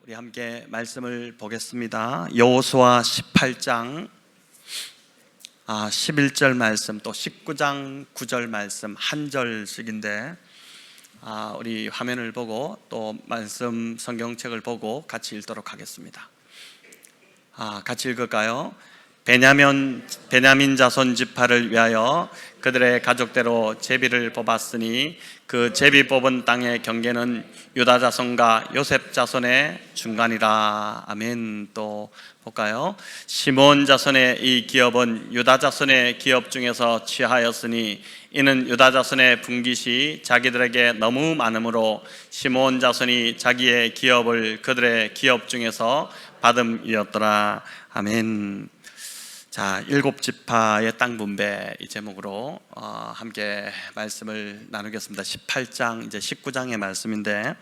우리 함께 말씀을 보겠습니다. 여호수아 18장 11절 말씀, 또 19장 9절 말씀 한 절씩인데 우리 화면을 보고 또 말씀 성경책을 보고 같이 읽도록 하겠습니다. 같이 읽을까요? 베냐민 자손 지파를 위하여 그들의 가족대로 제비를 뽑았으니 그 제비 뽑은 땅의 경계는 유다 자손과 요셉 자손의 중간이라. 아멘. 또 볼까요? 시몬 자손의 이 기업은 유다 자손의 기업 중에서 취하였으니 이는 유다 자손의 분깃이 자기들에게 너무 많으므로 시몬 자손이 자기의 기업을 그들의 기업 중에서 받음이었더라. 아멘. 자, 7지파의 땅 분배 이 제목으로 함께 말씀을 나누겠습니다. 18장 이제 19장의 말씀인데,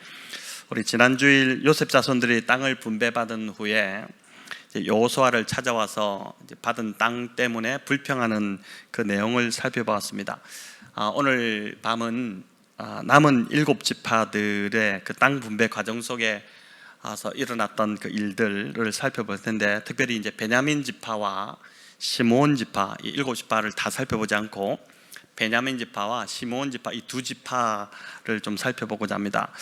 우리 지난주일 요셉 자손들이 땅을 분배받은 후에 여호수아를 찾아와서 받은 땅 때문에 불평하는 그 내용을 살펴보았습니다. 오늘 밤은 남은 7지파들의 그 땅 분배 과정 속에 일어났던 그 일들을 살펴볼 텐데, 특별히 이제 베냐민 지파와 시므온 지파, 이 7지파를 다 살펴보지 않고 베냐민 지파와 시므온 지파 이 두 지파를 좀 살펴보고자 합니다.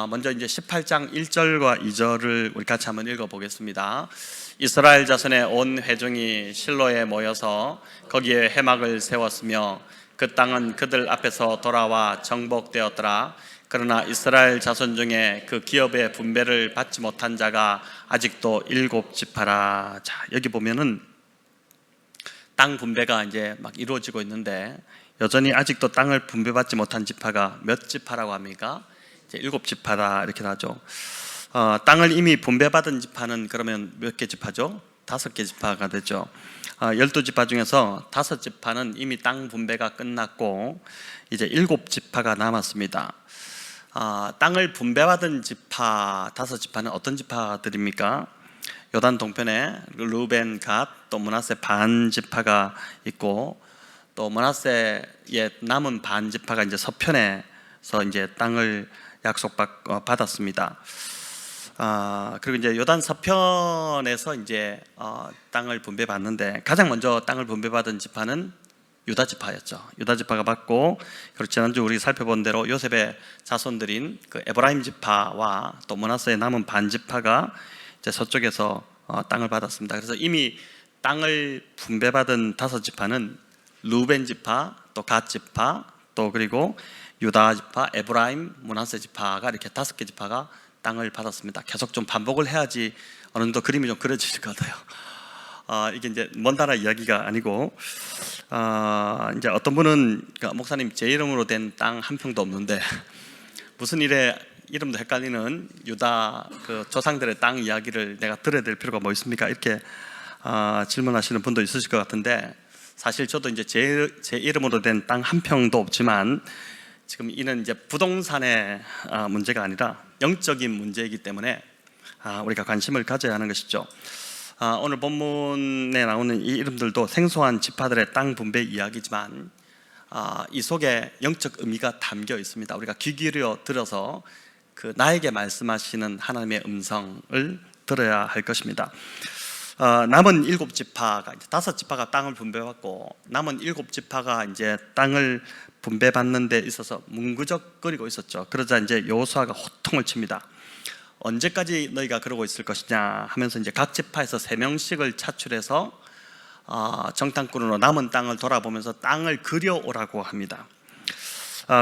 먼저 이제 18장 1절과 2절을 우리 같이 한번 읽어보겠습니다. 이스라엘 자손의 온 회중이 실로에 모여서 거기에 회막을 세웠으며 그 땅은 그들 앞에서 돌아와 정복되었더라. 그러나 이스라엘 자손 중에 그 기업의 분배를 받지 못한 자가 아직도 7지파라. 자, 여기 보면은 땅 분배가 이제 막 이루어지고 있는데, 여전히 아직도 땅을 분배받지 못한 지파가 몇 지파라고 합니까? 이제 7지파다 이렇게 하죠. 땅을 이미 분배받은 지파는 그러면 몇 개 지파죠? 5개 지파가 되죠. 12지파 중에서 5지파는 이미 땅 분배가 끝났고 이제 7지파가 남았습니다. 땅을 분배받은 지파 5지파는 어떤 지파들입니까? 요단 동편에 르벤, 갓, 또 므낫세 반 지파가 있고, 또 므낫세의 남은 반 지파가 이제 서편에서 이제 땅을 약속받았습니다. 그리고 이제 요단 서편에서 이제 땅을 분배받는데, 가장 먼저 땅을 분배받은 지파는 유다 지파였죠. 유다 지파가 받고, 그리고 지난주 우리 살펴본 대로 요셉의 자손들인 그 에브라임 지파와 또 므낫세의 남은 반 지파가 이제 서쪽에서 땅을 받았습니다. 그래서 이미 땅을 분배받은 5지파는 루벤 지파, 또 갓 지파, 또 그리고 유다 지파, 에브라임, 므낫세 지파가 이렇게 5개 지파가 땅을 받았습니다. 계속 좀 반복을 해야지 어느 정도 그림이 좀 그려지실 것 같아요. 이게 이제 먼 나라 이야기가 아니고, 이제 어떤 분은 목사님 제 이름으로 된 땅 한 평도 없는데 무슨 일에 이름도 헷갈리는 유다 그 조상들의 땅 이야기를 내가 들어야 될 필요가 뭐 있습니까? 이렇게 질문하시는 분도 있으실 것 같은데, 사실 저도 이제 제 이름으로 된 땅 한 평도 없지만, 지금 이는 이제 부동산의 문제가 아니라 영적인 문제이기 때문에 우리가 관심을 가져야 하는 것이죠. 오늘 본문에 나오는 이 이름들도 생소한 지파들의 땅 분배 이야기지만 이 속에 영적 의미가 담겨 있습니다. 우리가 귀 기울여 들어서 그 나에게 말씀하시는 하나님의 음성을 들어야 할 것입니다. 남은 7지파가 이제 5지파가 땅을 분배받고, 남은 7지파가 이제 땅을 분배받는 데 있어서 뭉구적거리고 있었죠. 그러자 이제 여호수아가 호통을 칩니다. 언제까지 너희가 그러고 있을 것이냐 하면서 이제 각 지파에서 3명씩을 차출해서 정탐꾼으로 남은 땅을 돌아보면서 땅을 그려오라고 합니다.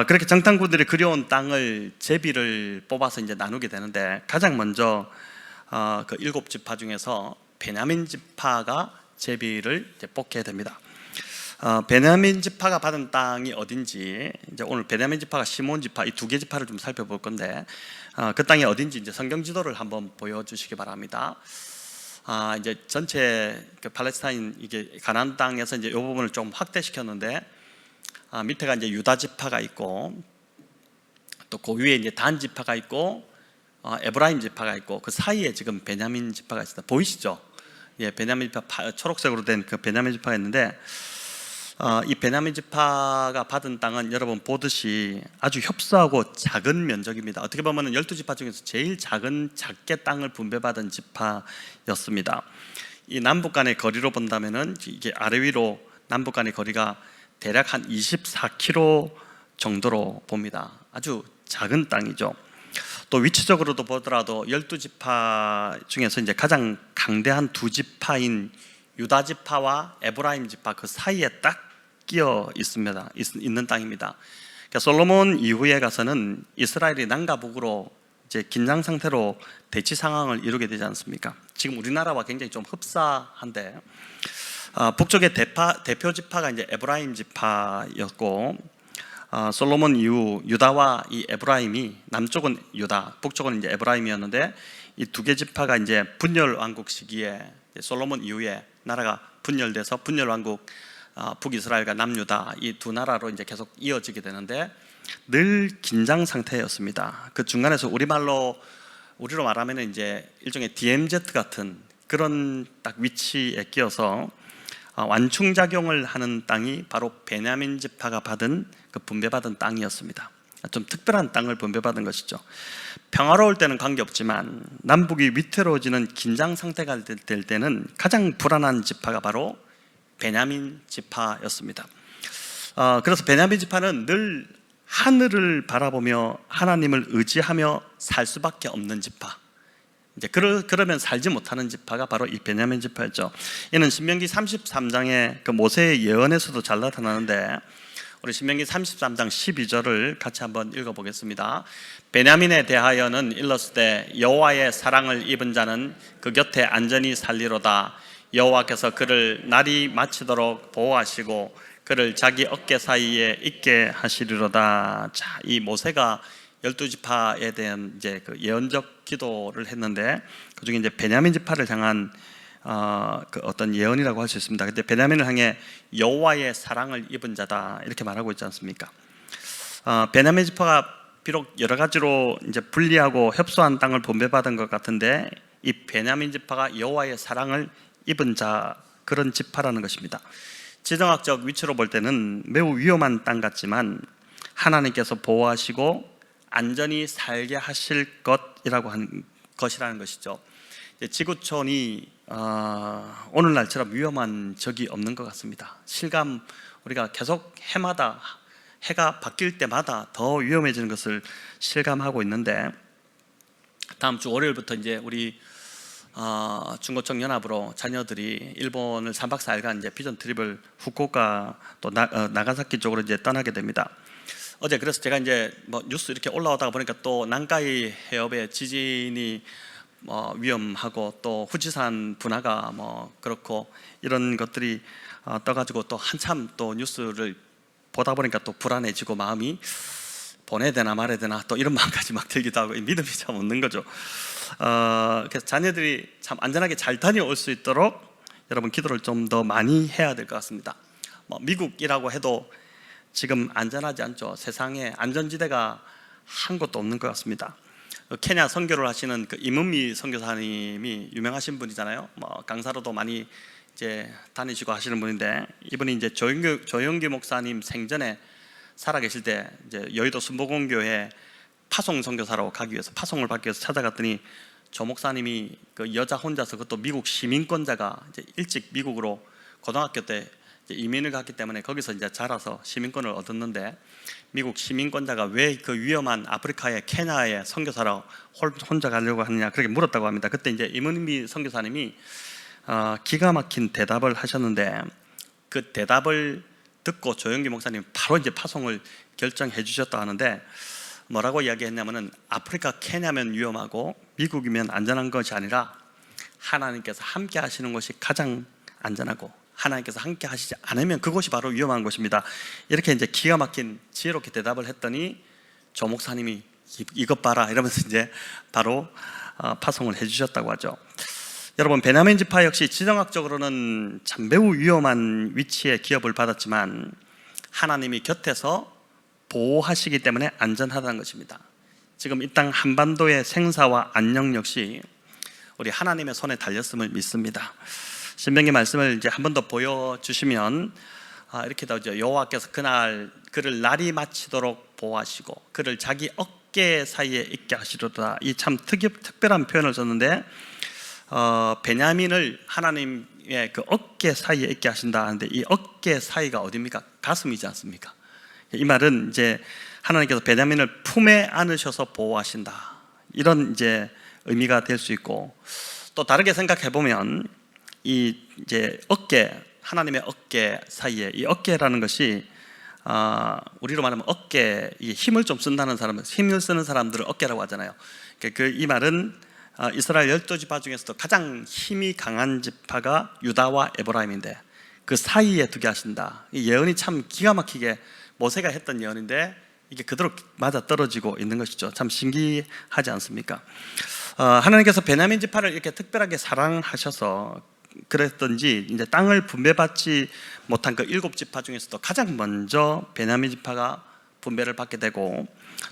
그렇게 정탐꾼들이 그려온 땅을 제비를 뽑아서 이제 나누게 되는데, 가장 먼저 그 7지파 중에서 베냐민 지파가 제비를 이제 뽑게 됩니다. 베냐민 지파가 받은 땅이 어딘지, 이제 오늘 베냐민 지파가 시므온 지파 이 2개 지파를 좀 살펴볼 건데, 그 땅이 어딘지 이제 성경 지도를 한번 보여주시기 바랍니다. 이제 전체 그 팔레스타인 이게 가나안 땅에서 이제 이 부분을 좀 확대시켰는데, 밑에가 이제 유다 지파가 있고, 또 그 위에 이제 단 지파가 있고, 에브라임 지파가 있고, 그 사이에 지금 베냐민 지파가 있습니다. 보이시죠? 예, 베냐민 지파 초록색으로 된 그 베냐민 지파가 있는데, 이 베냐민 지파가 받은 땅은 여러분 보듯이 아주 협소하고 작은 면적입니다. 어떻게 보면 12지파 중에서 제일 작게 땅을 분배받은 지파였습니다. 이 남북 간의 거리로 본다면은 이게 아래 위로 남북 간의 거리가 대략 한 24km 정도로 봅니다. 아주 작은 땅이죠. 또 위치적으로도 보더라도 12지파 중에서 이제 가장 강대한 두 지파인 유다 지파와 에브라임 지파 그 사이에 딱 끼어 있는 땅입니다. 그러니까 솔로몬 이후에 가서는 이스라엘이 남과 북으로 이제 긴장 상태로 대치 상황을 이루게 되지 않습니까? 지금 우리나라와 굉장히 좀 흡사한데 북쪽의 대표 지파가 이제 에브라임 지파였고 솔로몬 이후 유다와 이 에브라임이 남쪽은 유다, 북쪽은 이제 에브라임이었는데 이 두 개 지파가 이제 분열 왕국 시기에 솔로몬 이후에 나라가 분열돼서 분열 왕국 북이스라엘과 남유다 이 두 나라로 이제 계속 이어지게 되는데 늘 긴장 상태였습니다. 그 중간에서 우리로 말하면 이제 일종의 DMZ 같은 그런 딱 위치에 끼어서 완충작용을 하는 땅이 바로 베냐민 지파가 받은 그 분배받은 땅이었습니다. 좀 특별한 땅을 분배받은 것이죠. 평화로울 때는 관계없지만 남북이 위태로워지는 긴장 상태가 될 때는 가장 불안한 지파가 바로 베냐민 지파였습니다. 그래서 베냐민 지파는 늘 하늘을 바라보며 하나님을 의지하며 살 수밖에 없는 지파. 이제 그러면 살지 못하는 지파가 바로 이 베냐민 지파였죠. 이는 신명기 33장의 그 모세의 예언에서도 잘 나타나는데 우리 신명기 33장 12절을 같이 한번 읽어보겠습니다. 베냐민에 대하여는 일렀으되 여호와의 사랑을 입은 자는 그 곁에 안전히 살리로다. 여호와께서 그를 날이 마치도록 보호하시고 그를 자기 어깨 사이에 있게 하시리로다. 자, 이 모세가 12지파에 대한 이제 그 예언적 기도를 했는데 그 중에 이제 베냐민 지파를 향한 그 어떤 예언이라고 할 수 있습니다. 근데 베냐민을 향해 여호와의 사랑을 입은 자다 이렇게 말하고 있지 않습니까? 베냐민 지파가 비록 여러 가지로 이제 불리하고 협소한 땅을 분배받은 것 같은데 이 베냐민 지파가 여호와의 사랑을 입은 자 그런 지파라는 것입니다. 지정학적 위치로 볼 때는 매우 위험한 땅 같지만 하나님께서 보호하시고 안전히 살게 하실 것이라고 한 것이라는 것이죠. 지구촌이 오늘날처럼 위험한 적이 없는 것 같습니다. 실감 우리가 계속 해가 바뀔 때마다 더 위험해지는 것을 실감하고 있는데 다음 주 월요일부터 이제 우리 중고청 연합으로 자녀들이 일본을 3박 4일간 이제 비전 트립을 후쿠오카 또 나가사키 쪽으로 이제 떠나게 됩니다. 어제 그래서 제가 이제 뭐 뉴스 이렇게 올라오다가 보니까 또 난카이 해협에 지진이 위험하고 또 후지산 분화가 그렇고 이런 것들이 떠가지고 또 한참 또 뉴스를 보다 보니까 또 불안해지고 마음이 보내야 되나 말아야 되나 또 이런 마음까지 막 들기도 하고 믿음이 참 없는 거죠. 그래서 자녀들이 참 안전하게 잘 다녀올 수 있도록 여러분 기도를 좀 더 많이 해야 될 것 같습니다. 미국이라고 해도 지금 안전하지 않죠. 세상에 안전지대가 한 곳도 없는 것 같습니다. 케냐 선교를 하시는 그 이문미 선교사님이 유명하신 분이잖아요. 강사로도 많이 이제 다니시고 하시는 분인데 이분이 이제 조영규 목사님 생전에 살아계실 때 이제 여의도 순복음교회 파송 선교사로 가기 위해서 파송을 받기 위해서 찾아갔더니 조 목사님이 그 여자 혼자서 그것도 미국 시민권자가 이제 일찍 미국으로 고등학교 때 이민을 갔기 때문에 거기서 이제 자라서 시민권을 얻었는데 미국 시민권자가 왜 그 위험한 아프리카의 케냐의 선교사로 혼자 가려고 하느냐 그렇게 물었다고 합니다. 그때 이제 이문미 선교사님이 기가 막힌 대답을 하셨는데 그 대답을 듣고 조영기 목사님 바로 이제 파송을 결정해 주셨다 하는데 뭐라고 이야기했냐면은 아프리카 케냐면 위험하고 미국이면 안전한 것이 아니라 하나님께서 함께 하시는 것이 가장 안전하고 하나님께서 함께 하시지 않으면 그것이 바로 위험한 것입니다. 이렇게 이제 기가 막힌 지혜롭게 대답을 했더니 조 목사님이 이것 봐라 이러면서 이제 바로 파송을 해주셨다고 하죠. 여러분 베냐민 지파 역시 지정학적으로는 참 매우 위험한 위치에 기업을 받았지만 하나님이 곁에서 보호하시기 때문에 안전하다는 것입니다. 지금 이 땅 한반도의 생사와 안녕 역시 우리 하나님의 손에 달렸음을 믿습니다. 신명기 말씀을 이제 한 번 더 보여주시면 이렇게 나오죠. 여호와께서 그날 그를 날이 마치도록 보호하시고 그를 자기 어깨 사이에 있게 하시리로다. 이 참 특별한 표현을 썼는데 베냐민을 하나님의 그 어깨 사이에 있게 하신다 하는데, 이 어깨 사이가 어디입니까? 가슴이지 않습니까? 이 말은 이제 하나님께서 베냐민을 품에 안으셔서 보호하신다, 이런 이제 의미가 될 수 있고, 또 다르게 생각해 보면 이 이제 어깨, 하나님의 어깨 사이에, 이 어깨라는 것이 우리로 말하면 어깨, 이 힘을 좀 쓴다는 사람은, 힘을 쓰는 사람들을 어깨라고 하잖아요. 이 말은 이스라엘 12지파 중에서도 가장 힘이 강한 지파가 유다와 에브라임인데 그 사이에 두게 하신다. 이 예언이 참 기가 막히게 모세가 했던 예언인데 이게 그대로 맞아 떨어지고 있는 것이죠. 참 신기하지 않습니까? 하나님께서 베냐민 지파를 이렇게 특별하게 사랑하셔서 그랬던지 이제 땅을 분배받지 못한 그 7지파 중에서도 가장 먼저 베냐민 지파가 분배를 받게 되고,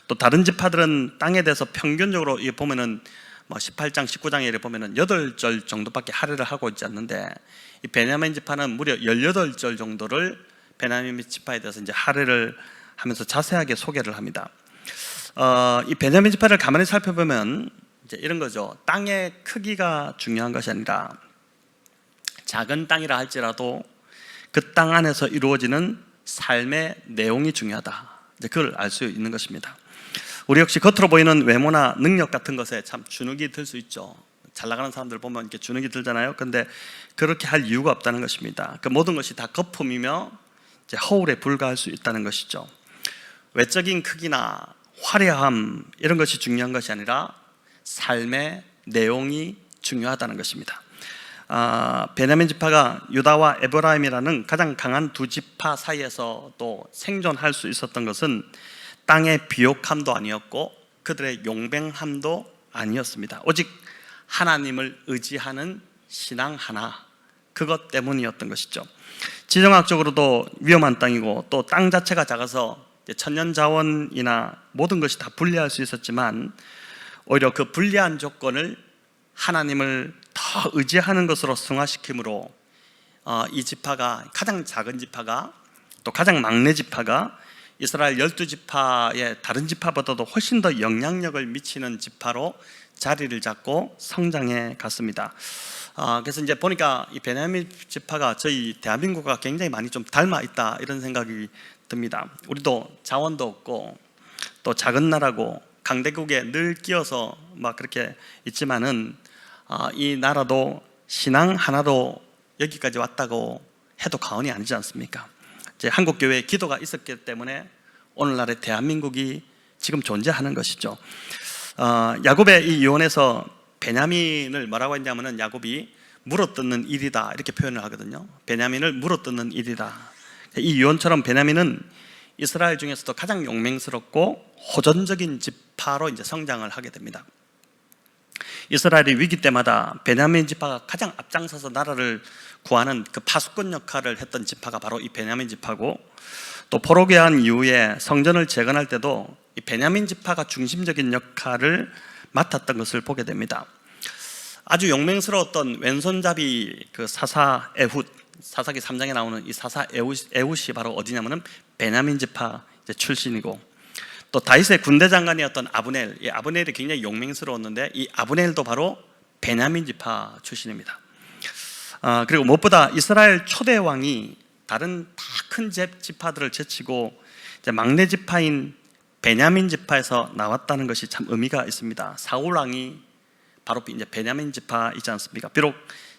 또 다른 지파들은 땅에 대해서 평균적으로 보면은 18장, 19장에 보면은 8절 정도밖에 할애를 하고 있지 않는데, 이 베냐민 지파는 무려 18절 정도를 베냐민 지파에 대해서 이제 할애를 하면서 자세하게 소개를 합니다. 이 베냐민 지파를 가만히 살펴보면 이제 이런 거죠. 땅의 크기가 중요한 것이 아니라 작은 땅이라 할지라도 그 땅 안에서 이루어지는 삶의 내용이 중요하다, 이제 그걸 알 수 있는 것입니다. 우리 역시 겉으로 보이는 외모나 능력 같은 것에 참 주눅이 들 수 있죠. 잘 나가는 사람들 보면 이렇게 주눅이 들잖아요. 근데 그렇게 할 이유가 없다는 것입니다. 그 모든 것이 다 거품이며 이제 허울에 불과할 수 있다는 것이죠. 외적인 크기나 화려함 이런 것이 중요한 것이 아니라 삶의 내용이 중요하다는 것입니다. 베냐민 지파가 유다와 에브라임이라는 가장 강한 두 지파 사이에서 또 생존할 수 있었던 것은 땅의 비옥함도 아니었고 그들의 용맹함도 아니었습니다. 오직 하나님을 의지하는 신앙 하나, 그것 때문이었던 것이죠. 지정학적으로도 위험한 땅이고 또 땅 자체가 작아서 천연자원이나 모든 것이 다 불리할 수 있었지만, 오히려 그 불리한 조건을 하나님을 더 의지하는 것으로 승화시킴으로 이 지파가, 가장 작은 지파가, 또 가장 막내 지파가 이스라엘 12지파의 다른 지파보다도 훨씬 더 영향력을 미치는 지파로 자리를 잡고 성장해 갔습니다. 그래서 이제 보니까 이 베냐민 지파가 저희 대한민국과 굉장히 많이 좀 닮아 있다, 이런 생각이 듭니다. 우리도 자원도 없고 또 작은 나라고 강대국에 늘 끼어서 막 그렇게 있지만은 이 나라도 신앙 하나로 여기까지 왔다고 해도 과언이 아니지 않습니까? 이제 한국 교회에 기도가 있었기 때문에 오늘날의 대한민국이 지금 존재하는 것이죠. 야곱의 이 유언에서 베냐민을 뭐라고 했냐면은, 야곱이 물어뜯는 일이다, 이렇게 표현을 하거든요. 베냐민을 물어뜯는 일이다. 이 유언처럼 베냐민은 이스라엘 중에서도 가장 용맹스럽고 호전적인 지파로 이제 성장을 하게 됩니다. 이스라엘의 위기 때마다 베냐민 지파가 가장 앞장서서 나라를 구하는 그 파수꾼 역할을 했던 지파가 바로 이 베냐민 지파고, 또 포로기한 이후에 성전을 재건할 때도 이 베냐민 지파가 중심적인 역할을 맡았던 것을 보게 됩니다. 아주 용맹스러웠던 왼손잡이 그 사사 에훗, 사사기 3장에 나오는 이 사사 에훗이 바로 어디냐면은 베냐민 지파 출신이고, 또 다윗의 군대 장관이었던 아브넬, 이 아브넬이 굉장히 용맹스러웠는데 이 아브넬도 바로 베냐민 지파 출신입니다. 그리고 무엇보다 이스라엘 초대 왕이 다른 다 큰 지파들을 제치고 이제 막내 지파인 베냐민 지파에서 나왔다는 것이 참 의미가 있습니다. 사울 왕이 바로 이제 베냐민 지파이지 않습니까? 비록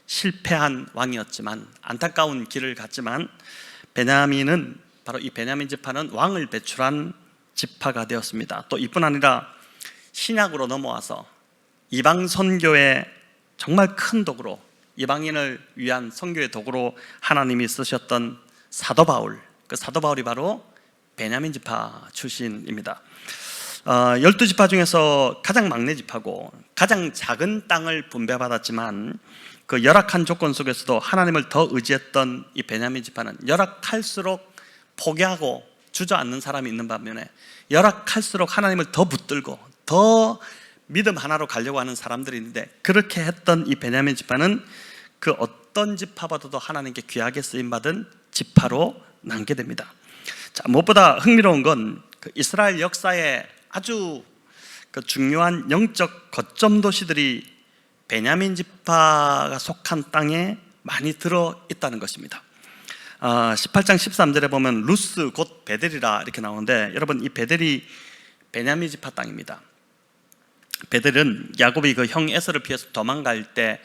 실패한 왕이었지만, 안타까운 길을 갔지만, 베냐민은 바로 이 베냐민 지파는 왕을 배출한 지파가 되었습니다. 또 이뿐 아니라 신약으로 넘어와서 이방 선교의 정말 큰 도구로, 이방인을 위한 선교의 도구로 하나님이 쓰셨던 사도 바울, 그 사도 바울이 바로 베냐민 지파 출신입니다. 12지파 중에서 가장 막내 지파고 가장 작은 땅을 분배받았지만, 그 열악한 조건 속에서도 하나님을 더 의지했던 이 베냐민 지파는 열악할수록 포기하고 주저앉는 사람이 있는 반면에, 열악할수록 하나님을 더 붙들고 더 믿음 하나로 가려고 하는 사람들이 있는데, 그렇게 했던 이 베냐민 지파는 그 어떤 지파보다도 하나님께 귀하게 쓰임받은 지파로 남게 됩니다. 자, 무엇보다 흥미로운 건 그 이스라엘 역사에 아주 그 중요한 영적 거점 도시들이 베냐민 지파가 속한 땅에 많이 들어 있다는 것입니다. 18장 13절에 보면 루스 곧 베델이라 이렇게 나오는데, 여러분 이 베델이 베냐민 지파 땅입니다. 베델은 야곱이 그 형 에서를 피해서 도망갈 때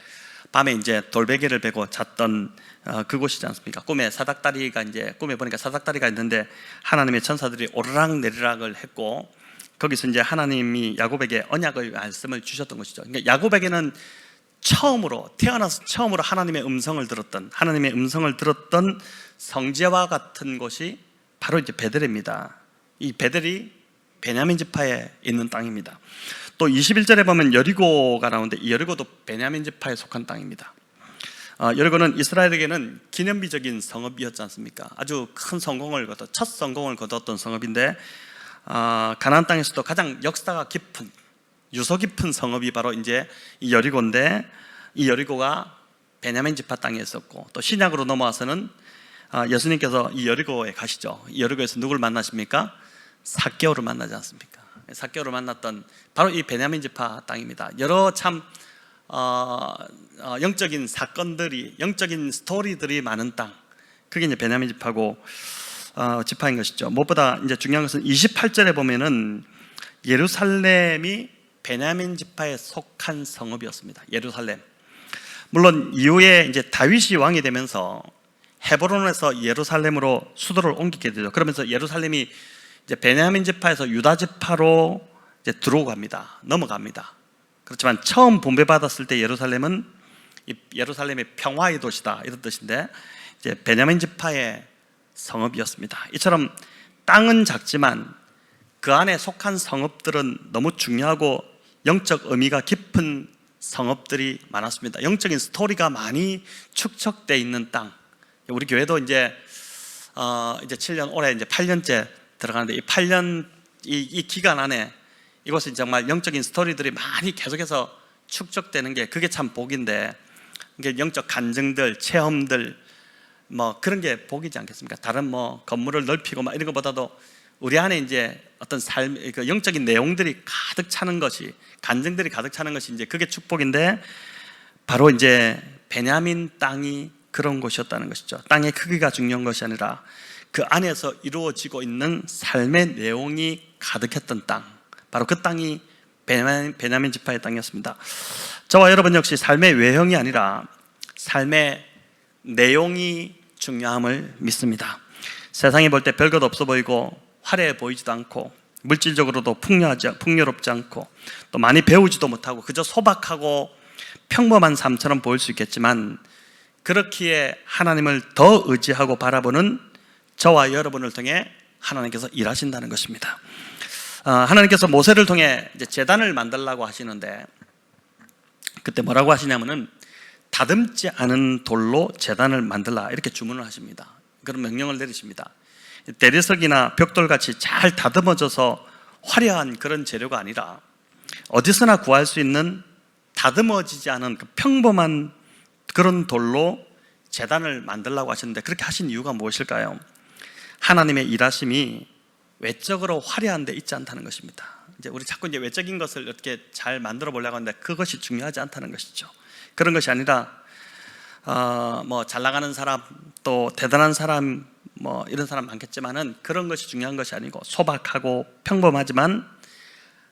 밤에 이제 돌베개를 베고 잤던 그곳이지 않습니까? 꿈에 보니까 사닥다리가 있는데 하나님의 천사들이 오르락 내리락을 했고, 거기서 이제 하나님이 야곱에게 언약의 말씀을 주셨던 것이죠. 그러니까 야곱에게는 태어나서 처음으로 하나님의 음성을 들었던 성지와 같은 곳이 바로 이제 베델입니다. 이 베델이 베냐민 지파에 있는 땅입니다. 또 21절에 보면 여리고가 나오는데, 이 여리고도 베냐민 지파에 속한 땅입니다. 여리고는 이스라엘에게는 기념비적인 성읍이었지 않습니까? 아주 큰 첫 성공을 거뒀던 성읍인데, 가나안 땅에서도 가장 역사가 깊은, 유서 깊은 성읍이 바로 이제 이 여리고인데, 이 여리고가 베냐민 지파 땅에 있었고, 또 신약으로 넘어와서는 예수님께서 이 여리고에 가시죠. 이 여리고에서 누굴 만나십니까? 삭개오를 만나지 않습니까? 삭개오를 만났던 바로 이 베냐민 지파 땅입니다. 여러 참 영적인 사건들이, 영적인 스토리들이 많은 땅, 그게 이제 베냐민 지파인 것이죠. 무엇보다 이제 중요한 것은 28절에 보면은 예루살렘이 베냐민 지파에 속한 성읍이었습니다. 예루살렘. 물론 이후에 이제 다윗이 왕이 되면서 헤브론에서 예루살렘으로 수도를 옮기게 되죠. 그러면서 예루살렘이 이제 베냐민 지파에서 유다 지파로 이제 넘어갑니다. 그렇지만 처음 분배받았을 때 예루살렘은 예루살렘의 평화의 도시다, 이런 뜻인데, 이제 베냐민 지파의 성읍이었습니다. 이처럼 땅은 작지만 그 안에 속한 성읍들은 너무 중요하고 영적 의미가 깊은 성읍들이 많았습니다. 영적인 스토리가 많이 축적되어 있는 땅. 우리 교회도 이제 7년, 올해 이제 8년째 들어가는데, 이 기간 안에 이곳은 정말 영적인 스토리들이 많이 계속해서 축적되는 게, 그게 참 복인데, 이게 영적 간증들, 체험들, 뭐 그런 게 복이지 않겠습니까? 다른 뭐 건물을 넓히고 막 이런 것보다도 우리 안에 이제 어떤 그 영적인 내용들이 가득 차는 것이, 간증들이 가득 차는 것이 이제 그게 축복인데, 바로 이제 베냐민 땅이 그런 곳이었다는 것이죠. 땅의 크기가 중요한 것이 아니라 그 안에서 이루어지고 있는 삶의 내용이 가득했던 땅, 바로 그 땅이 베냐민 지파의 땅이었습니다. 저와 여러분 역시 삶의 외형이 아니라 삶의 내용이 중요함을 믿습니다. 세상이 볼 때 별것 없어 보이고 화려해 보이지도 않고 물질적으로도 풍요롭지 않고 또 많이 배우지도 못하고 그저 소박하고 평범한 삶처럼 보일 수 있겠지만, 그렇기에 하나님을 더 의지하고 바라보는 저와 여러분을 통해 하나님께서 일하신다는 것입니다. 하나님께서 모세를 통해 이제 제단을 만들라고 하시는데, 그때 뭐라고 하시냐면은 다듬지 않은 돌로 제단을 만들라, 이렇게 주문을 하십니다. 그런 명령을 내리십니다. 대리석이나 벽돌같이 잘 다듬어져서 화려한 그런 재료가 아니라 어디서나 구할 수 있는 다듬어지지 않은 그 평범한 그런 돌로 제단을 만들라고 하셨는데, 그렇게 하신 이유가 무엇일까요? 하나님의 일하심이 외적으로 화려한 데 있지 않다는 것입니다. 이제 우리 자꾸 이제 외적인 것을 이렇게 잘 만들어 보려고 하는데 그것이 중요하지 않다는 것이죠. 그런 것이 아니라 뭐 잘 나가는 사람, 또 대단한 사람, 뭐 이런 사람 많겠지만은 그런 것이 중요한 것이 아니고, 소박하고 평범하지만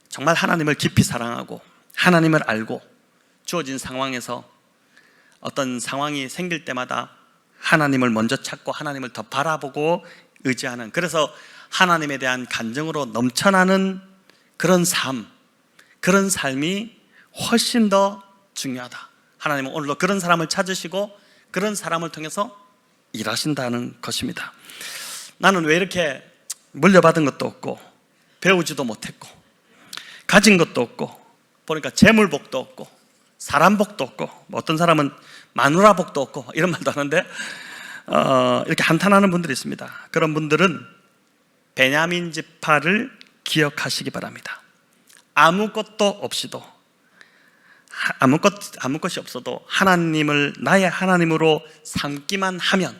정말 하나님을 깊이 사랑하고 하나님을 알고 주어진 상황에서 어떤 상황이 생길 때마다 하나님을 먼저 찾고 하나님을 더 바라보고 의지하는, 그래서 하나님에 대한 간증으로 넘쳐나는 그런 삶이 훨씬 더 중요하다. 하나님은 오늘도 그런 사람을 찾으시고 그런 사람을 통해서 일하신다는 것입니다. 나는 왜 이렇게 물려받은 것도 없고 배우지도 못했고 가진 것도 없고, 보니까 재물복도 없고 사람복도 없고, 뭐 어떤 사람은 마누라복도 없고 이런 말도 하는데 이렇게 한탄하는 분들이 있습니다. 그런 분들은 베냐민 지파를 기억하시기 바랍니다. 아무것도 없이도, 아무것이 없어도 하나님을 나의 하나님으로 삼기만 하면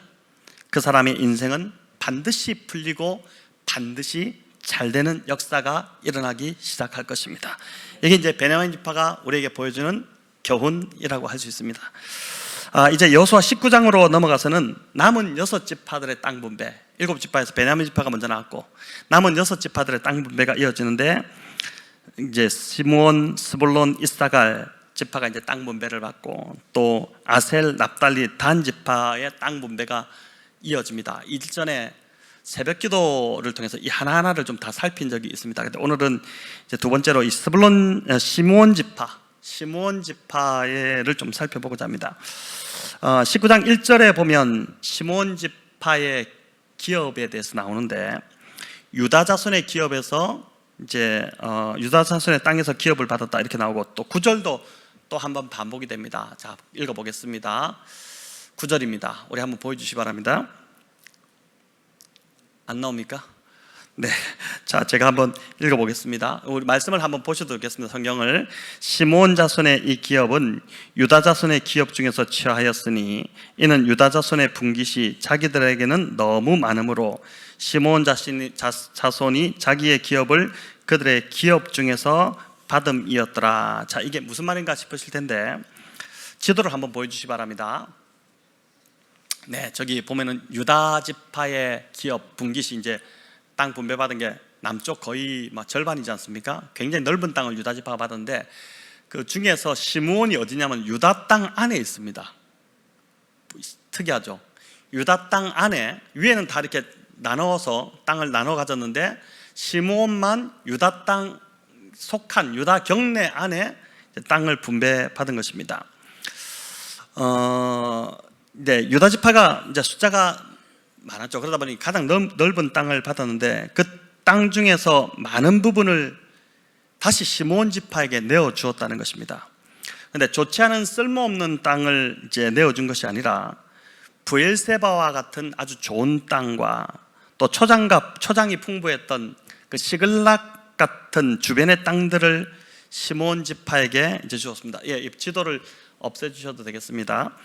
그 사람의 인생은 반드시 풀리고 반드시 잘 되는 역사가 일어나기 시작할 것입니다. 이게 이제 베냐민 지파가 우리에게 보여주는 교훈이라고 할 수 있습니다. 이제 여호수아 19장으로 넘어가서는 남은 6지파들의 땅 분배, 7지파에서 베냐민 지파가 먼저 나왔고 남은 6지파들의 땅 분배가 이어지는데, 이제 시므온, 스불론, 이사갈 지파가 이제 땅 분배를 받고, 또 아셀, 납달리, 단 지파의 땅 분배가 이어집니다. 일전에 새벽 기도를 통해서 이 하나하나를 좀 다 살핀 적이 있습니다. 근데 오늘은 이제 두 번째로 이 시므온 지파를 좀 살펴보고자 합니다. 19장 1절에 보면 시므온 지파의 기업에 대해서 나오는데, 유다 자손의 기업에서 이제 유다 자손의 땅에서 기업을 받았다 이렇게 나오고, 또 9절도 또 한번 반복이 됩니다. 자, 읽어보겠습니다. 9절입니다. 우리 한번 보여주시기 바랍니다. 안 나옵니까? 네, 자, 제가 한번 읽어보겠습니다. 우리 말씀을 한번 보셔도 되겠습니다. 성경을. 시므온 자손의 이 기업은 유다 자손의 기업 중에서 취하였으니 이는 유다 자손의 분깃이 자기들에게는 너무 많으므로 시므온 자손이 자기의 기업을 그들의 기업 중에서 받음이었더라. 자, 이게 무슨 말인가 싶으실 텐데 지도를 한번 보여주시기 바랍니다. 네, 저기 보면은 유다 지파의 기업 분깃이 이제 땅 분배받은 게 남쪽 거의 막 절반이지 않습니까? 굉장히 넓은 땅을 유다 지파가 받았는데, 그 중에서 시므온이 어디냐면 유다 땅 안에 있습니다. 특이하죠? 유다 땅 안에, 위에는 다 이렇게 나눠서 땅을 나눠 가졌는데 시므온만 유다 땅 속한 유다 경내 안에 땅을 분배받은 것입니다. 네, 유다 지파가 이제 숫자가 많았죠. 그러다 보니 가장 넓은 땅을 받았는데 그 땅 중에서 많은 부분을 다시 시므온 지파에게 내어 주었다는 것입니다. 그런데 좋지 않은 쓸모없는 땅을 이제 내어 준 것이 아니라 브엘세바와 같은 아주 좋은 땅과 또 초장이 풍부했던 그 시글락 같은 주변의 땅들을 시므온 지파에게 이제 주었습니다. 예, 지도를 없애주셔도 되겠습니다.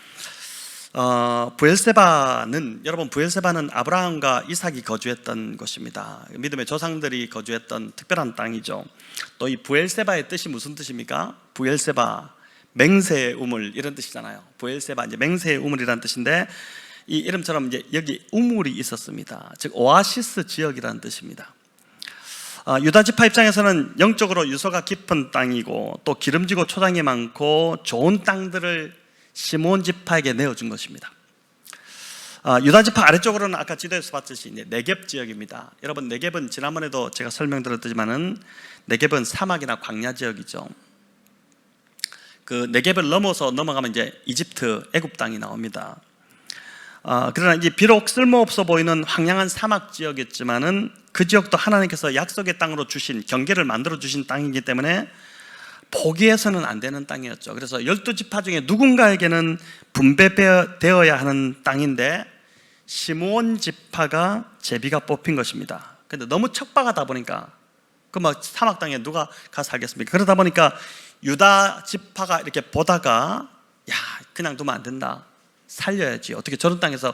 브엘세바는, 여러분, 브엘세바는 아브라함과 이삭이 거주했던 곳입니다. 믿음의 조상들이 거주했던 특별한 땅이죠. 또 이 브엘세바의 뜻이 무슨 뜻입니까? 브엘세바, 맹세의 우물, 이런 뜻이잖아요. 브엘세바, 이제 맹세의 우물이라는 뜻인데, 이 이름처럼 이제 여기 우물이 있었습니다. 즉 오아시스 지역이라는 뜻입니다. 유다 지파 입장에서는 영적으로 유서가 깊은 땅이고 또 기름지고 초장이 많고 좋은 땅들을 시므온 지파에게 내어준 것입니다. 유다 지파 아래쪽으로는 아까 지도에서 봤듯이 네겝 지역입니다. 여러분, 네겝은 지난번에도 제가 설명드렸지만은 네겝은 사막이나 광야 지역이죠. 그 네겝을 넘어가면 이제 이집트, 애굽 땅이 나옵니다. 그러나 이제 비록 쓸모없어 보이는 황량한 사막 지역이었지만은 그 지역도 하나님께서 약속의 땅으로 주신, 경계를 만들어 주신 땅이기 때문에 포기해서는 안 되는 땅이었죠. 그래서 12지파 중에 누군가에게는 분배되어야 하는 땅인데 시므온 지파가 제비가 뽑힌 것입니다. 근데 너무 척박하다 보니까 그 막 사막 땅에 누가 가서 살겠습니까? 그러다 보니까 유다 지파가 이렇게 보다가, 야, 그냥 두면 안 된다, 살려야지, 어떻게 저런 땅에서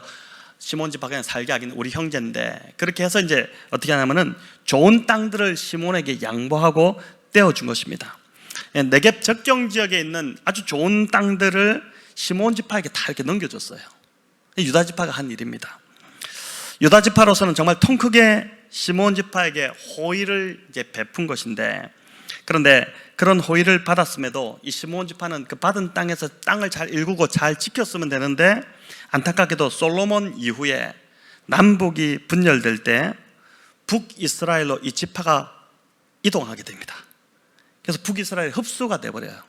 시므온 지파가 그냥 살게 하긴 우리 형제인데, 그렇게 해서 이제 어떻게 하냐면은 좋은 땅들을 시므온에게 양보하고 떼어준 것입니다. 네겝 적경 지역에 있는 아주 좋은 땅들을 시므온 지파에게 다 이렇게 넘겨줬어요. 유다 지파가 한 일입니다. 유다 지파로서는 정말 통 크게 시므온 지파에게 호의를 이제 베푼 것인데, 그런데 그런 호의를 받았음에도 이 시므온 지파는 그 받은 땅에서 땅을 잘 일구고 잘 지켰으면 되는데, 안타깝게도 솔로몬 이후에 남북이 분열될 때 북이스라엘로 이 지파가 이동하게 됩니다. 그래서 북이스라엘 흡수가 돼버려요.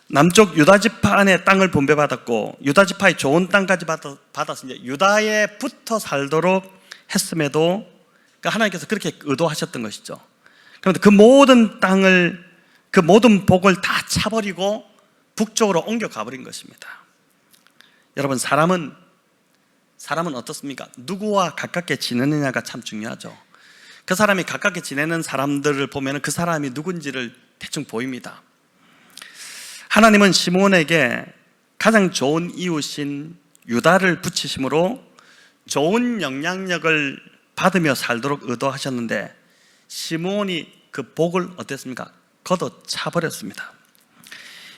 남쪽 유다 지파 안에 땅을 분배받았고 유다 지파의 좋은 땅까지 받아서 이제 유다에 붙어 살도록 했음에도 하나님께서 그렇게 의도하셨던 것이죠. 그런데 그 모든 땅을, 그 모든 복을 다 차버리고 북쪽으로 옮겨 가버린 것입니다. 여러분, 사람은 어떻습니까? 누구와 가깝게 지내느냐가 참 중요하죠. 그 사람이 가깝게 지내는 사람들을 보면 그 사람이 누군지를 대충 보입니다. 하나님은 시므온에게 가장 좋은 이웃인 유다를 붙이심으로 좋은 영향력을 받으며 살도록 의도하셨는데 시므온이 그 복을 어땠습니까? 걷어차버렸습니다.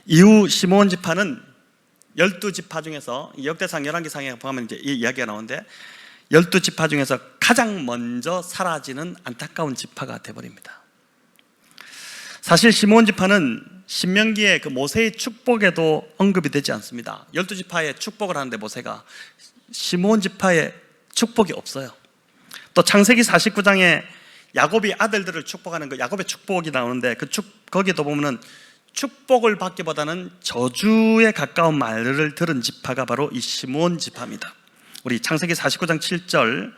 이후 시므온 지파는 12지파 중에서 역대상 11기상에 보면 이제 이 이야기가 나오는데 12지파 중에서 가장 먼저 사라지는 안타까운 지파가 되어버립니다. 사실 시므온 지파는 신명기의 그 모세의 축복에도 언급이 되지 않습니다. 12지파의 축복을 하는데 모세가 시므온 지파의 축복이 없어요. 또 창세기 49장에 야곱이 아들들을 축복하는 그 야곱의 축복이 나오는데 거기도 보면은 축복을 받기보다는 저주에 가까운 말을 들은 지파가 바로 이 시므온 지파입니다. 우리 창세기 49장 7절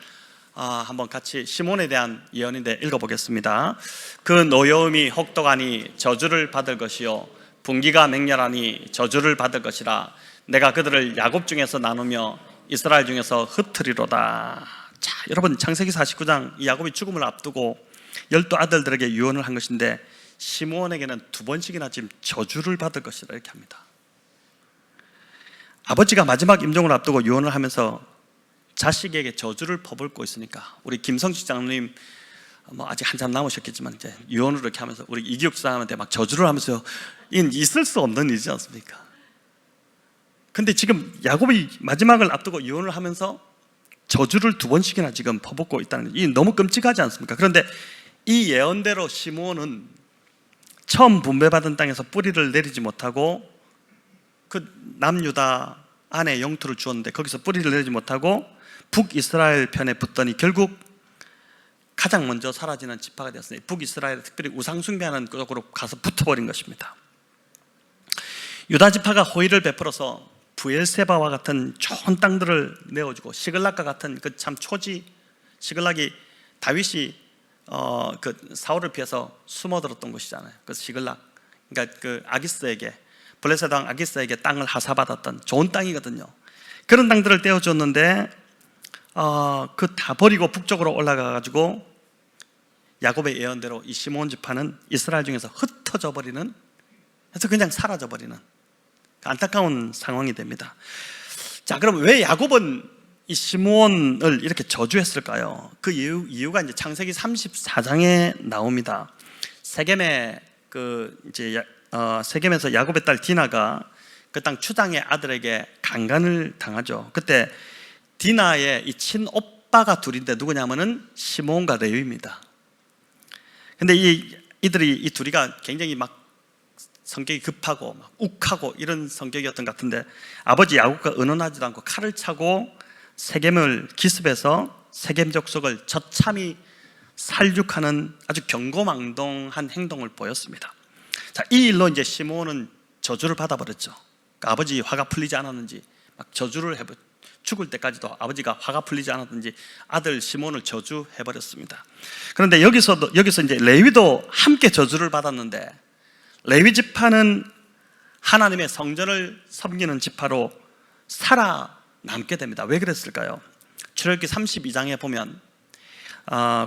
한번 같이 시므온에 대한 예언인데 읽어보겠습니다. 그 노여움이 혹독하니 저주를 받을 것이요 분기가 맹렬하니 저주를 받을 것이라. 내가 그들을 야곱 중에서 나누며 이스라엘 중에서 흩으리로다. 자, 여러분, 창세기 49장 이 야곱이 죽음을 앞두고 12아들들에게 유언을 한 것인데 시므온에게는 2번씩이나 지금 저주를 받을 것이라 이렇게 합니다. 아버지가 마지막 임종을 앞두고 유언을 하면서 자식에게 저주를 퍼붓고 있으니까 우리 김성식 장로님 아직 한참 남으셨겠지만 이제 유언을 이렇게 하면서 우리 이기욱 사람한테 막 저주를 하면서 이건 있을 수 없는 일이지 않습니까? 근데 지금 야곱이 마지막을 앞두고 유언을 하면서 저주를 2번씩이나 지금 퍼붓고 있다는 게 너무 끔찍하지 않습니까? 그런데 이 예언대로 시므온은 처음 분배받은 땅에서 뿌리를 내리지 못하고 그 남유다 안에 영토를 주었는데 거기서 뿌리를 내리지 못하고 북이스라엘 편에 붙더니 결국 가장 먼저 사라지는 지파가 되었으니 북이스라엘, 특별히 우상 숭배하는 쪽으로 가서 붙어버린 것입니다. 유다 지파가 호의를 베풀어서 부엘세바와 같은 좋은 땅들을 내어주고 시글락과 같은 그 참 초지, 시글락이 다윗이 그 사울을 피해서 숨어들었던 곳이잖아요. 그 시글락, 그러니까 그 아기스에게, 블레셋 왕 아기스에게 땅을 하사받았던 좋은 땅이거든요. 그런 땅들을 떼어줬는데 그 다 버리고 북쪽으로 올라가가지고 야곱의 예언대로 이 시므온 지파는 이스라엘 중에서 흩어져 버리는, 그래서 그냥 사라져 버리는 안타까운 상황이 됩니다. 자, 그럼 왜 야곱은 이 시므온을 이렇게 저주했을까요? 그 이유가 이제 창세기 34장에 나옵니다. 세겜에 세겜에서 야곱의 딸 디나가 그 땅 추장의 아들에게 강간을 당하죠. 그때 디나의 이 친오빠가 둘인데 누구냐면은 시므온과 레위입니다. 근데 이 둘이가 굉장히 막 성격이 급하고 막 욱하고 이런 성격이었던 것 같은데 아버지 야곱과 의논하지도 않고 칼을 차고 세겜을 기습해서 세겜 족속을 처참히 살육하는 아주 경고망동한 행동을 보였습니다. 자, 이 일로 이제 시므온은 저주를 받아버렸죠. 그러니까 아버지 화가 풀리지 않았는지 막 저주를 죽을 때까지도 아버지가 화가 풀리지 않았는지 아들 시므온을 저주해버렸습니다. 그런데 여기서 이제 레위도 함께 저주를 받았는데 레위 지파는 하나님의 성전을 섬기는 지파로 살아남게 됩니다. 왜 그랬을까요? 출애굽기 32장에 보면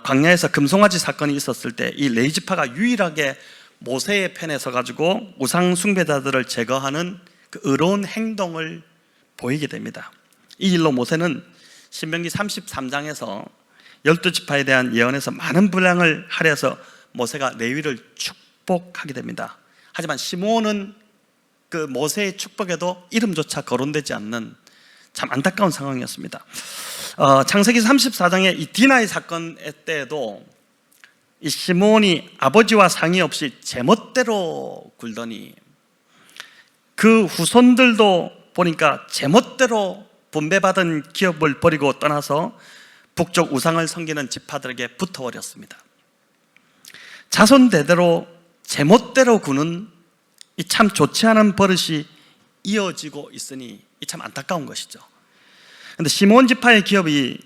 광야에서 금송아지 사건이 있었을 때 이 레위 지파가 유일하게 모세의 편에 서가지고 우상 숭배자들을 제거하는 그 의로운 행동을 보이게 됩니다. 이 일로 모세는 신명기 33장에서 12지파에 대한 예언에서 많은 분량을 할애해서 모세가 레위를 축복하게 됩니다. 하지만 시므온은 그 모세의 축복에도 이름조차 거론되지 않는 참 안타까운 상황이었습니다. 창세기 34장의 이 디나의 사건 때에도 이 시므온이 아버지와 상의 없이 제멋대로 굴더니 그 후손들도 보니까 제멋대로 분배받은 기업을 버리고 떠나서 북쪽 우상을 섬기는 지파들에게 붙어버렸습니다. 자손 대대로 제멋대로 구는 이 참 좋지 않은 버릇이 이어지고 있으니 이 참 안타까운 것이죠. 그런데 시므온 지파의 기업이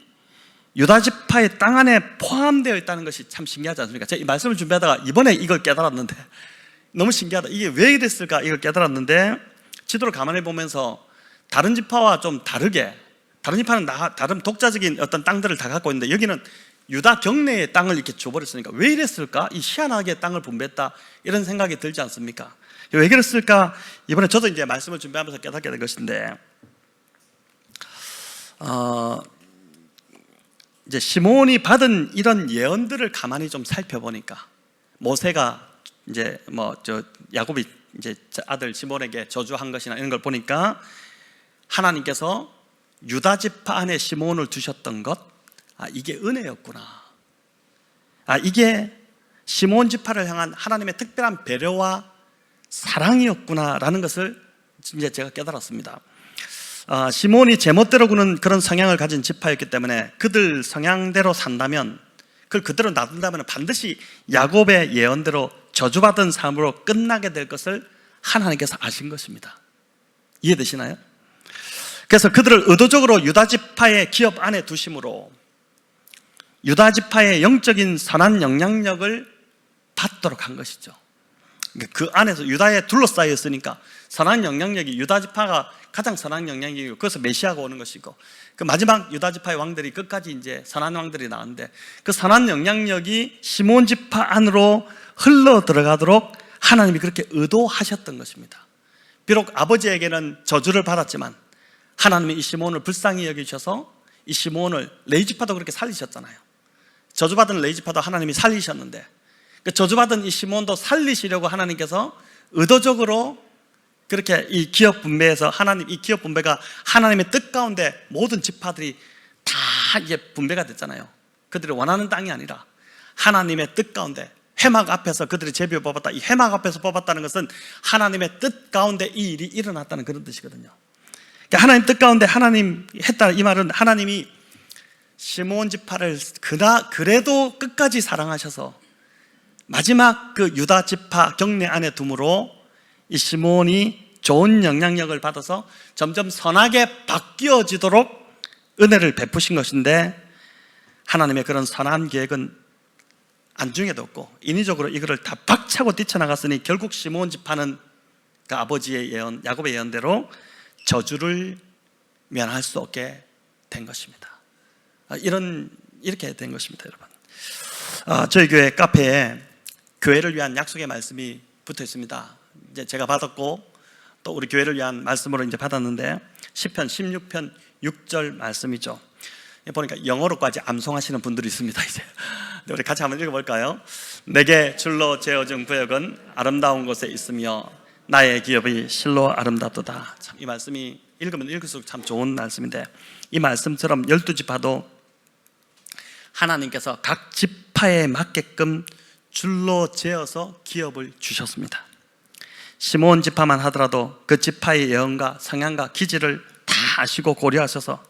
유다 지파의 땅 안에 포함되어 있다는 것이 참 신기하지 않습니까? 제가 이 말씀을 준비하다가 이번에 이걸 깨달았는데 너무 신기하다. 이게 왜 이랬을까? 이걸 깨달았는데 지도를 가만히 보면서 다른 지파와 좀 다르게, 다른 지파는 다른 독자적인 어떤 땅들을 다 갖고 있는데 여기는 유다 경내의 땅을 이렇게 줘버렸으니까 왜 이랬을까? 이 희한하게 땅을 분배했다, 이런 생각이 들지 않습니까? 왜 그랬을까? 이번에 저도 이제 말씀을 준비하면서 깨닫게 된 것인데 이제 시몬이 받은 이런 예언들을 가만히 좀 살펴보니까, 모세가 이제 야곱이 이제 아들 시몬에게 저주한 것이나 이런 걸 보니까 하나님께서 유다 지파 안에 시몬을 두셨던 것, 이게 은혜였구나. 이게 시몬 지파를 향한 하나님의 특별한 배려와 사랑이었구나라는 것을 이제 제가 깨달았습니다. 시몬이 제멋대로 구는 그런 성향을 가진 지파였기 때문에 그들 성향대로 산다면, 그걸 그대로 놔둔다면 반드시 야곱의 예언대로 저주받은 삶으로 끝나게 될 것을 하나님께서 아신 것입니다. 이해되시나요? 그래서 그들을 의도적으로 유다 지파의 기업 안에 두심으로 유다 지파의 영적인 선한 영향력을 받도록 한 것이죠. 그 안에서 유다에 둘러싸여 있으니까 선한 영향력이, 유다 지파가 가장 선한 영향력이고, 그래서 메시아가 오는 것이고, 그 마지막 유다 지파의 왕들이 끝까지 이제 선한 왕들이 나왔는데, 그 선한 영향력이 시몬 지파 안으로 흘러 들어가도록 하나님이 그렇게 의도하셨던 것입니다. 비록 아버지에게는 저주를 받았지만 하나님이 이 시몬을 불쌍히 여기셔서 이 시몬을, 레위지파도 그렇게 살리셨잖아요. 저주받은 레위지파도 하나님이 살리셨는데, 그 저주받은 이 시몬도 살리시려고 하나님께서 의도적으로 그렇게 이 기업 분배에서, 이 기업 분배가 하나님의 뜻 가운데 모든 지파들이 다 이게 분배가 됐잖아요. 그들이 원하는 땅이 아니라 하나님의 뜻 가운데, 회막 앞에서 그들이 제비를 뽑았다. 이 회막 앞에서 뽑았다는 것은 하나님의 뜻 가운데 이 일이 일어났다는 그런 뜻이거든요. 그러니까 하나님 뜻 가운데 하나님 했다는 이 말은, 하나님이 시몬 지파를 그래도 끝까지 사랑하셔서 마지막 그 유다 지파 경내 안에 둠으로 이 시몬이 좋은 영향력을 받아서 점점 선하게 바뀌어지도록 은혜를 베푸신 것인데, 하나님의 그런 선한 계획은 안중에도 없고 인위적으로 이거를 다 박차고 뛰쳐나갔으니 결국 시몬 지파는 그 아버지의 예언, 야곱의 예언대로 저주를 면할 수 없게 된 것입니다. 이렇게 된 것입니다, 여러분. 저희 교회 카페에 교회를 위한 약속의 말씀이 붙어 있습니다. 이제 제가 받았고 또 우리 교회를 위한 말씀으로 이제 받았는데, 시편 16편 6절 말씀이죠. 보니까 영어로까지 암송하시는 분들이 있습니다. 이제 우리 같이 한번 읽어볼까요? 내게 줄로 재어준 구역은 아름다운 곳에 있으며 나의 기업이 실로 아름답도다. 참, 이 말씀이 읽으면 읽을수록 참 좋은 말씀인데, 이 말씀처럼 12지파도 하나님께서 각 지파에 맞게끔 줄로 재어서 기업을 주셨습니다. 시몬 지파만 하더라도 그 지파의 예언과 성향과 기질을 다 아시고 고려하셔서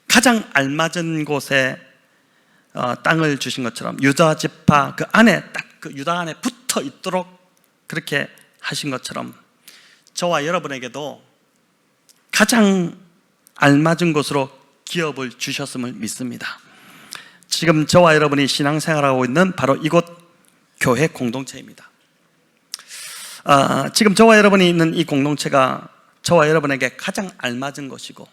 가장 알맞은 곳에 땅을 주신 것처럼, 유다 지파 그 안에 딱 그 유다 안에 붙어 있도록 그렇게 하신 것처럼, 저와 여러분에게도 가장 알맞은 곳으로 기업을 주셨음을 믿습니다. 지금 저와 여러분이 신앙생활하고 있는 바로 이곳 교회 공동체입니다. 지금 저와 여러분이 있는 이 공동체가 저와 여러분에게 가장 알맞은 것이고,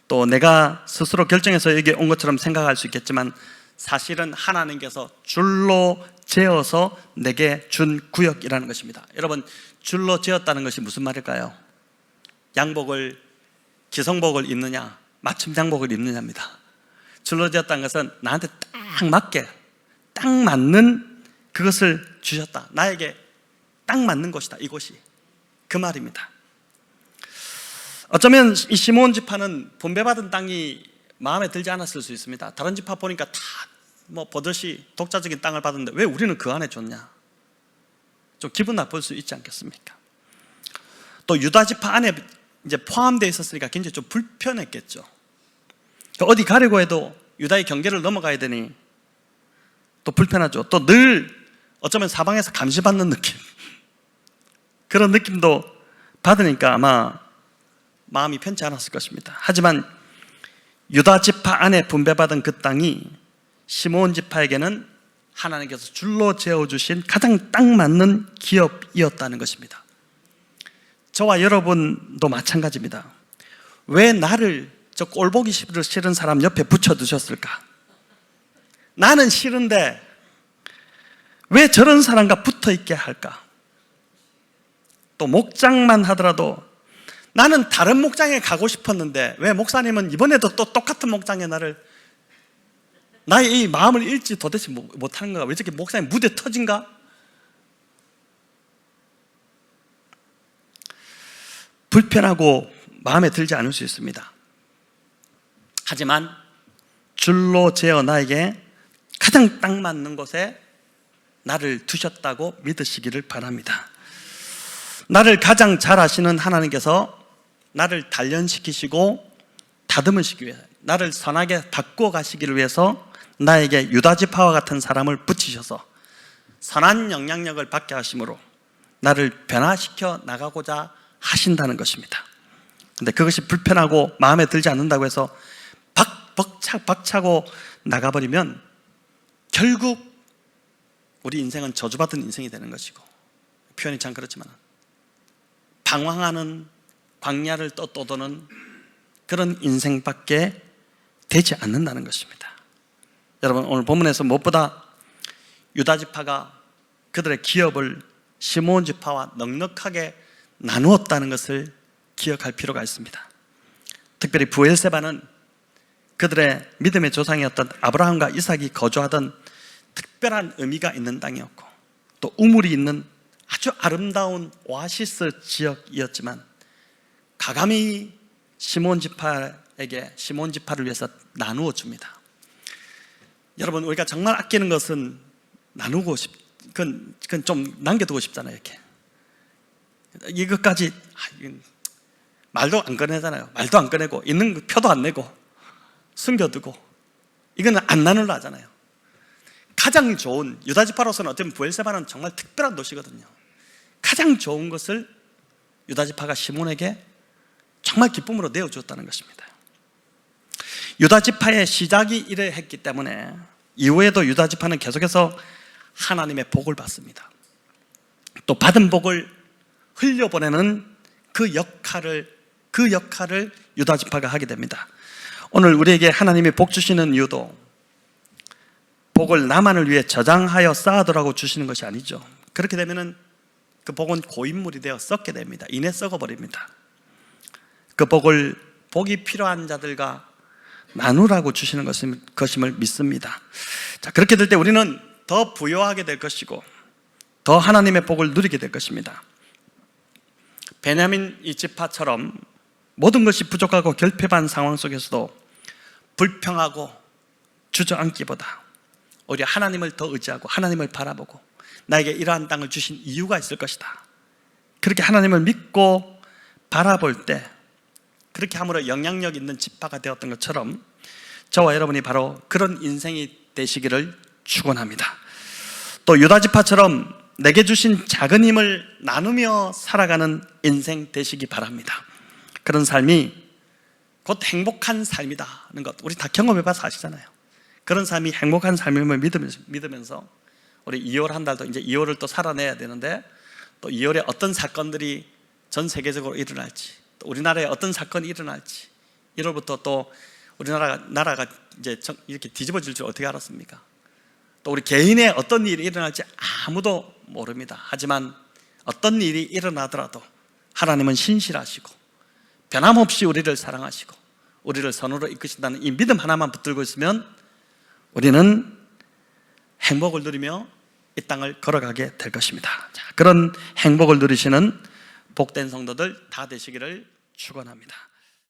또 내가 스스로 결정해서 여기 온 것처럼 생각할 수 있겠지만 사실은 하나님께서 줄로 재어서 내게 준 구역이라는 것입니다. 여러분, 줄로 재었다는 것이 무슨 말일까요? 양복을, 기성복을 입느냐, 맞춤 양복을 입느냐입니다. 줄로 재었다는 것은 나한테 딱 맞게, 딱 맞는 그것을 주셨다. 나에게 딱 맞는 곳이다, 이곳이. 그 말입니다. 어쩌면 이 시몬 지파는 분배받은 땅이 마음에 들지 않았을 수 있습니다. 다른 지파 보니까 다 버젓이 독자적인 땅을 받았는데 왜 우리는 그 안에 줬냐? 좀 기분 나쁠 수 있지 않겠습니까? 또 유다 지파 안에 이제 포함되어 있었으니까 굉장히 좀 불편했겠죠. 어디 가려고 해도 유다의 경계를 넘어가야 되니 또 불편하죠. 또 늘 어쩌면 사방에서 감시받는 느낌, 그런 느낌도 받으니까 아마 마음이 편치 않았을 것입니다. 하지만 유다 지파 안에 분배받은 그 땅이 시몬 지파에게는 하나님께서 줄로 재어주신 가장 딱 맞는 기업이었다는 것입니다. 저와 여러분도 마찬가지입니다. 왜 나를 저 꼴보기 싫은 사람 옆에 붙여두셨을까? 나는 싫은데 왜 저런 사람과 붙어있게 할까? 또 목장만 하더라도 나는 다른 목장에 가고 싶었는데 왜 목사님은 이번에도 또 똑같은 목장에 나를 나의 이 마음을 읽지 도대체 못하는 거가 왜 저렇게 목사님 무대 터진가? 불편하고 마음에 들지 않을 수 있습니다. 하지만 줄로 재어 나에게 가장 딱 맞는 곳에 나를 두셨다고 믿으시기를 바랍니다. 나를 가장 잘 아시는 하나님께서 나를 단련시키시고 다듬으시기 위해서, 나를 선하게 바꾸어 가시기를 위해서 나에게 유다지파와 같은 사람을 붙이셔서 선한 영향력을 받게 하심으로 나를 변화시켜 나가고자 하신다는 것입니다. 근데 그것이 불편하고 마음에 들지 않는다고 해서 박차고 나가버리면 결국 우리 인생은 저주받은 인생이 되는 것이고, 표현이 참 그렇지만 방황하는, 광야를 떠도는 그런 인생밖에 되지 않는다는 것입니다. 여러분, 오늘 본문에서 무엇보다 유다지파가 그들의 기업을 시몬지파와 넉넉하게 나누었다는 것을 기억할 필요가 있습니다. 특별히 브엘세바는 그들의 믿음의 조상이었던 아브라함과 이삭이 거주하던 특별한 의미가 있는 땅이었고, 또 우물이 있는 아주 아름다운 오아시스 지역이었지만 가감히 시몬지파에게, 시몬지파를 위해서 나누어 줍니다. 여러분, 우리가 정말 아끼는 것은 나누고 그건 좀 남겨두고 싶잖아요. 이렇게 이것까지 말도 안 꺼내잖아요. 말도 안 꺼내고 있는 거 표도 안 내고 숨겨두고, 이거는 안 나누려 하잖아요. 가장 좋은, 유다지파로서는 어쩌면 브엘세바는 정말 특별한 도시거든요. 가장 좋은 것을 유다지파가 시몬에게 정말 기쁨으로 내어주었다는 것입니다. 유다지파의 시작이 이러했기 때문에 이후에도 유다지파는 계속해서 하나님의 복을 받습니다. 또 받은 복을 흘려보내는 그 역할을 유다지파가 하게 됩니다. 오늘 우리에게 하나님이 복 주시는 이유도 복을 나만을 위해 저장하여 쌓아두라고 주시는 것이 아니죠. 그렇게 되면은 그 복은 고인물이 되어 썩게 됩니다. 이내 썩어버립니다. 그 복을 복이 필요한 자들과 나누라고 주시는 것임을 믿습니다. 자, 그렇게 될 때 우리는 더 부요하게 될 것이고 더 하나님의 복을 누리게 될 것입니다. 베냐민 이 지파처럼 모든 것이 부족하고 결핍한 상황 속에서도 불평하고 주저앉기보다 오히려 하나님을 더 의지하고 하나님을 바라보고 나에게 이러한 땅을 주신 이유가 있을 것이다, 그렇게 하나님을 믿고 바라볼 때, 그렇게 함으로 영향력 있는 지파가 되었던 것처럼 저와 여러분이 바로 그런 인생이 되시기를 축원합니다. 또 유다지파처럼 내게 주신 작은 힘을 나누며 살아가는 인생 되시기 바랍니다. 그런 삶이 곧 행복한 삶이다는 것, 우리 다 경험해봐서 아시잖아요. 그런 삶이 행복한 삶임을 믿으면서 우리 2월 한 달도 이제 2월을 또 살아내야 되는데, 또 2월에 어떤 사건들이 전 세계적으로 일어날지, 또 우리나라에 어떤 사건이 일어날지, 1월부터 또 우리나라가 이제 이렇게 뒤집어질 줄 어떻게 알았습니까? 또 우리 개인의 어떤 일이 일어날지 아무도 모릅니다. 하지만 어떤 일이 일어나더라도 하나님은 신실하시고 변함없이 우리를 사랑하시고 우리를 선으로 이끄신다는 이 믿음 하나만 붙들고 있으면 우리는 행복을 누리며 이 땅을 걸어가게 될 것입니다. 자, 그런 행복을 누리시는 복된 성도들 다 되시기를 축원합니다.